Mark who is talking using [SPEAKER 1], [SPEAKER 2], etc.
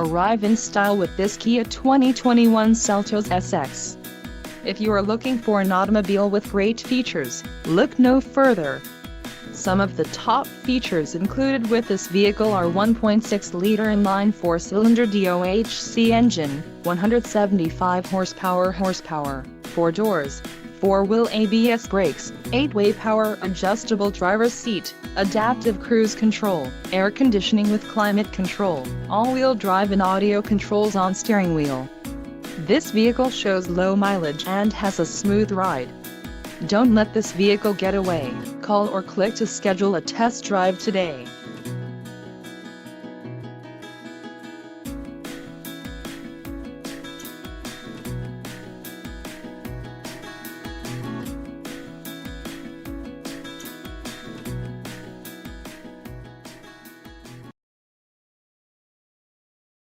[SPEAKER 1] Arrive in style with this Kia 2021 Seltos SX. If you are looking for an automobile with great features, look no further. Some of the top features included with this vehicle are 1.6-liter inline 4-cylinder DOHC engine, 175 horsepower, 4 doors, 4-wheel ABS brakes, 8-way power adjustable driver's seat, adaptive cruise control, air conditioning with climate control, all-wheel drive and audio controls on steering wheel. This vehicle shows low mileage and has a smooth ride. Don't let this vehicle get away. Call or click to schedule a test drive today.